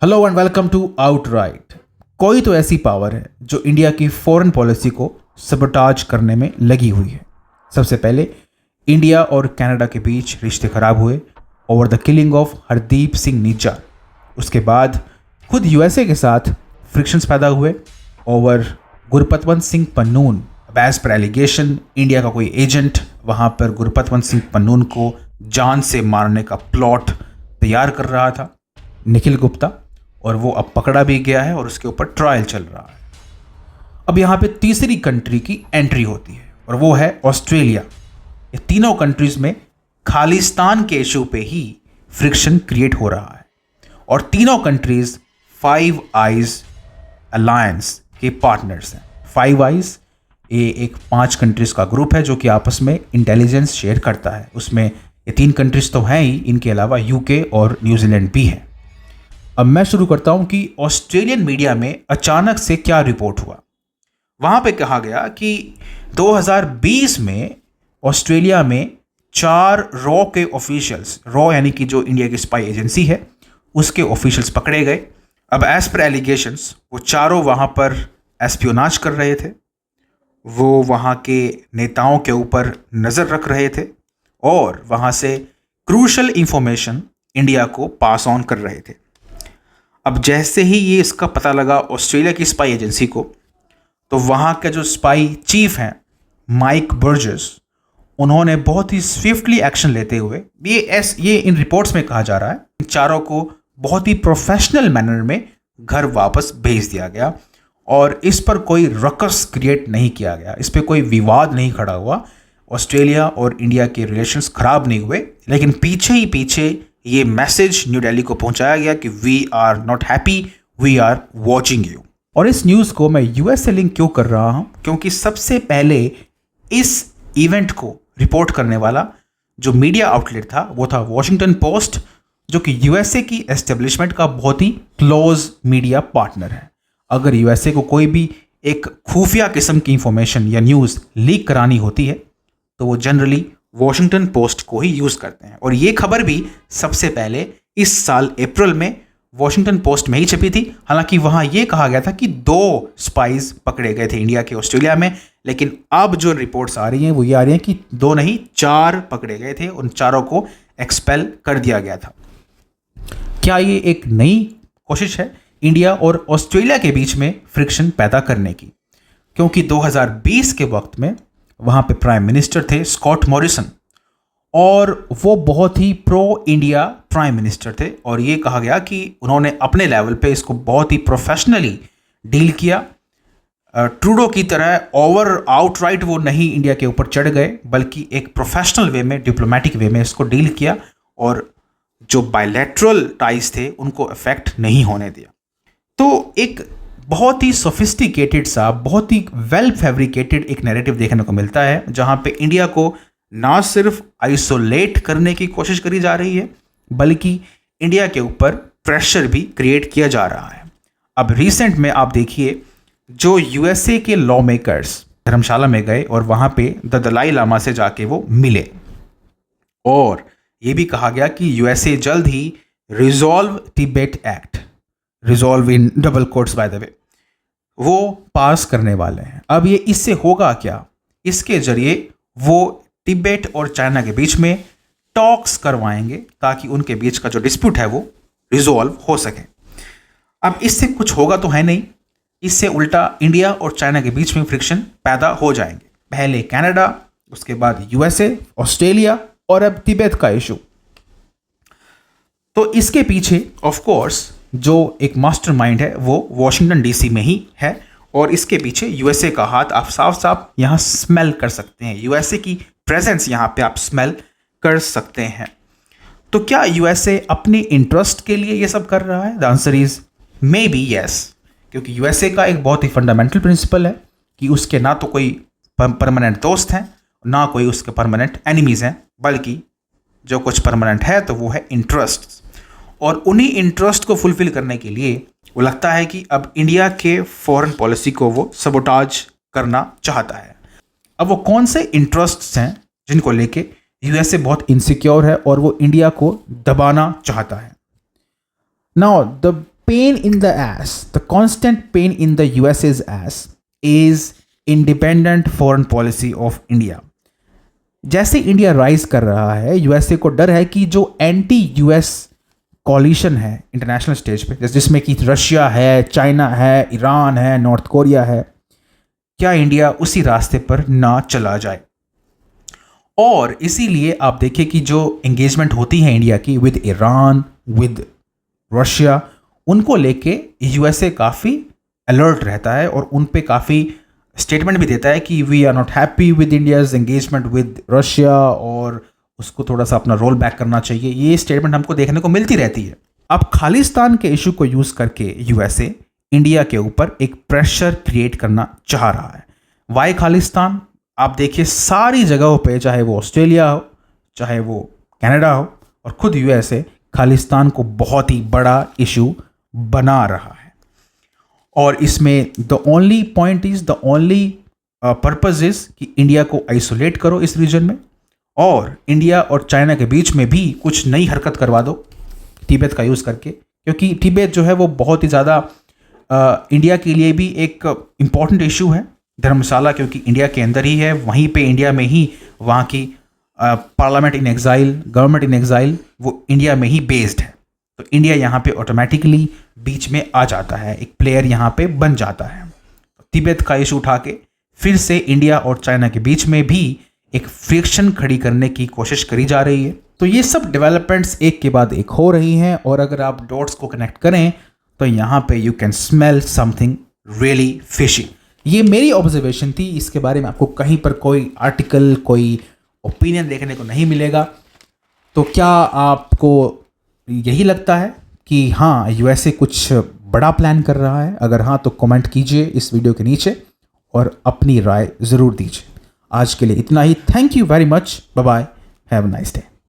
Hello and welcome to Outright. कोई तो ऐसी पावर है जो इंडिया की फॉरेन पॉलिसी को सबोटाज करने में लगी हुई है। सबसे पहले इंडिया और कनाडा के बीच रिश्ते खराब हुए over the killing of Hardeep Singh Nijjar. उसके बाद खुद यूएसए के साथ फ्रिक्शंस पैदा हुए over Gurpatwant Singh Pannun. As per allegation India का कोई एजेंट वहाँ पर गुरपतवंत सिंह पन्नून को जान से मारने का प्लॉट तैयार कर रहा था, निखिल गुप्ता, और वो अब पकड़ा भी गया है और उसके ऊपर ट्रायल चल रहा है। अब यहाँ पे तीसरी कंट्री की एंट्री होती है और वो है ऑस्ट्रेलिया। ये तीनों कंट्रीज में खालिस्तान के इशू पे ही फ्रिक्शन क्रिएट हो रहा है और तीनों कंट्रीज फाइव आइज अलायंस के पार्टनर्स हैं। फाइव आइज ये एक 5 कंट्रीज का ग्रुप है जो कि आपस में इंटेलिजेंस शेयर करता है। उसमें ये 3 कंट्रीज तो हैं ही, इनके अलावा यूके और न्यूजीलैंड भी हैं। अब मैं शुरू करता हूं कि ऑस्ट्रेलियन मीडिया में अचानक से क्या रिपोर्ट हुआ। वहां पे कहा गया कि 2020 में ऑस्ट्रेलिया में 4 रॉ के ऑफिशियल्स, रॉ यानी कि जो इंडिया की स्पाई एजेंसी है, उसके ऑफिशियल्स पकड़े गए। अब एज पर एलिगेशंस वो चारों वहां पर एस्पियोनाज कर रहे थे, वो वहाँ के नेताओं के ऊपर नज़र रख रहे थे और वहाँ से क्रूशल इंफॉर्मेशन इंडिया को पास ऑन कर रहे थे। अब जैसे ही ये इसका पता लगा ऑस्ट्रेलिया की स्पाई एजेंसी को, तो वहाँ के जो स्पाई चीफ हैं माइक बर्जेस, उन्होंने बहुत ही स्विफ्टली एक्शन लेते हुए ये इन रिपोर्ट्स में कहा जा रहा है, इन चारों को बहुत ही प्रोफेशनल मैनर में घर वापस भेज दिया गया और इस पर कोई रकस क्रिएट नहीं किया गया, इस पर कोई विवाद नहीं खड़ा हुआ। ऑस्ट्रेलिया और इंडिया के रिलेशंस खराब नहीं हुए, लेकिन पीछे ही पीछे ये मैसेज न्यू दिल्ली को पहुंचाया गया कि we are not happy, we are watching you. और इस न्यूज़ को मैं यूएस से लिंक क्यों कर रहा हूं? क्योंकि सबसे पहले इस इवेंट को रिपोर्ट करने वाला जो मीडिया आउटलेट था वो था वॉशिंगटन पोस्ट, जो कि यूएसए की एस्टेब्लिशमेंट का बहुत ही क्लोज मीडिया पार्टनर है। अगर यूएसए को कोई भी एक खुफिया किस्म की इंफॉर्मेशन या न्यूज़ लीक करानी होती है तो वो जनरली वॉशिंगटन पोस्ट को ही यूज़ करते हैं। और ये खबर भी सबसे पहले इस साल अप्रैल में वॉशिंगटन पोस्ट में ही छपी थी। हालांकि वहाँ ये कहा गया था कि 2 स्पाइज पकड़े गए थे इंडिया के ऑस्ट्रेलिया में, लेकिन अब जो रिपोर्ट्स आ रही हैं वो ये आ रही हैं कि 2 नहीं 4 पकड़े गए थे, उन चारों को एक्सपेल कर दिया गया था। क्या ये एक नई कोशिश है इंडिया और ऑस्ट्रेलिया के बीच में फ्रिक्शन पैदा करने की? क्योंकि 2020 के वक्त में वहाँ पे प्राइम मिनिस्टर थे स्कॉट मॉरिसन और वो बहुत ही प्रो इंडिया प्राइम मिनिस्टर थे और ये कहा गया कि उन्होंने अपने लेवल पे इसको बहुत ही प्रोफेशनली डील किया। ट्रूडो की तरह ओवर आउटराइट वो नहीं इंडिया के ऊपर चढ़ गए, बल्कि एक प्रोफेशनल वे में, डिप्लोमेटिक वे में इसको डील किया और जो बायलैटरल टाइज थे उनको इफेक्ट नहीं होने दिया। तो एक बहुत ही सोफिस्टिकेटेड सा, बहुत ही वेल फैब्रिकेटेड एक नैरेटिव देखने को मिलता है, जहां पे इंडिया को ना सिर्फ आइसोलेट करने की कोशिश करी जा रही है, बल्कि इंडिया के ऊपर प्रेशर भी क्रिएट किया जा रहा है। अब रिसेंट में आप देखिए, जो यूएसए के लॉ मेकर्स धर्मशाला में गए और वहां पे द दलाई लामा से जाके वो मिले और ये भी कहा गया कि यूएसए जल्द ही resolve Tibet act, resolve in double quotes by the way, वो पास करने वाले हैं। अब ये इससे होगा क्या? इसके जरिए वो तिब्बत और चाइना के बीच में टॉक्स करवाएंगे ताकि उनके बीच का जो डिस्प्यूट है वो रिजॉल्व हो सके। अब इससे कुछ होगा तो है नहीं, इससे उल्टा इंडिया और चाइना के बीच में फ्रिक्शन पैदा हो जाएंगे। पहले कनाडा, उसके बाद यूएसए, ऑस्ट्रेलिया और अब तिब्बत का इशू। तो इसके पीछे ऑफ कोर्स जो एक मास्टरमाइंड है वो वॉशिंगटन डीसी में ही है और इसके पीछे यूएसए का हाथ आप साफ साफ यहाँ स्मेल कर सकते हैं। यूएसए की प्रेजेंस यहाँ पे आप स्मेल कर सकते हैं। तो क्या यूएसए अपने इंटरेस्ट के लिए ये सब कर रहा है? The answer is may be yes, क्योंकि यूएसए का एक बहुत ही फंडामेंटल प्रिंसिपल है कि उसके ना तो कोई परमानेंट दोस्त हैं, ना कोई उसके परमानेंट एनिमीज हैं, बल्कि जो कुछ परमानेंट है तो वो है इंटरेस्ट। और उन्हीं इंटरेस्ट को फुलफिल करने के लिए वो लगता है कि अब इंडिया के फॉरेन पॉलिसी को वो सबोटाज करना चाहता है। अब वो कौन से इंटरेस्ट्स हैं जिनको लेके यूएसए बहुत इनसिक्योर है और वो इंडिया को दबाना चाहता है? Now the pain in the ass, the constant pain in the USA's ass is independent foreign policy of India. जैसे इंडिया राइज कर रहा है, यूएसए को डर है कि जो एंटी यूएस कॉलिशन है इंटरनेशनल स्टेज पे, जिसमें कि रशिया है, चाइना है, ईरान है, नॉर्थ कोरिया है, क्या इंडिया उसी रास्ते पर ना चला जाए। और इसीलिए आप देखिए कि जो एंगेजमेंट होती है इंडिया की विद ईरान, विद रशिया, उनको लेके यूएसए काफ़ी अलर्ट रहता है और उन पे काफ़ी स्टेटमेंट भी देता है कि we are not happy with India's engagement with Russia और उसको थोड़ा सा अपना रोल बैक करना चाहिए। ये स्टेटमेंट हमको देखने को मिलती रहती है। अब खालिस्तान के इशू को यूज़ करके यूएसए इंडिया के ऊपर एक प्रेशर क्रिएट करना चाह रहा है। वाई खालिस्तान? आप देखिए सारी जगहों पे, चाहे वो ऑस्ट्रेलिया हो, चाहे वो कनाडा हो, और खुद यूएसए खालिस्तान को बहुत ही बड़ा इशू बना रहा है। और इसमें the only point is, the only purpose is कि इंडिया को आइसोलेट करो इस रीजन में, और इंडिया और चाइना के बीच में भी कुछ नई हरकत करवा दो तिब्बत का यूज़ करके, क्योंकि तिब्बत जो है वो बहुत ही ज़्यादा इंडिया के लिए भी एक इम्पॉर्टेंट इशू है। धर्मशाला क्योंकि इंडिया के अंदर ही है, वहीं पे इंडिया में ही वहाँ की parliament in exile, government in exile, वो इंडिया में ही बेस्ड है। तो इंडिया यहाँ पे ऑटोमेटिकली बीच में आ जाता है, एक प्लेयर यहाँ पे बन जाता है। तिब्बत का इशू उठा के फिर से इंडिया और चाइना के बीच में भी एक फ्रिक्शन खड़ी करने की कोशिश करी जा रही है। तो ये सब डेवलपमेंट्स एक के बाद एक हो रही हैं, और अगर आप डॉट्स को कनेक्ट करें तो यहाँ पे you can smell something really fishy. ये मेरी ऑब्जर्वेशन थी, इसके बारे में आपको कहीं पर कोई आर्टिकल, कोई ओपिनियन देखने को नहीं मिलेगा। तो क्या आपको यही लगता है कि हाँ यूएसए कुछ बड़ा प्लान कर रहा है? अगर हाँ तो कमेंट कीजिए इस वीडियो के नीचे और अपनी राय ज़रूर दीजिए। आज के लिए इतना ही। Thank you very much. Bye bye. Have a nice day.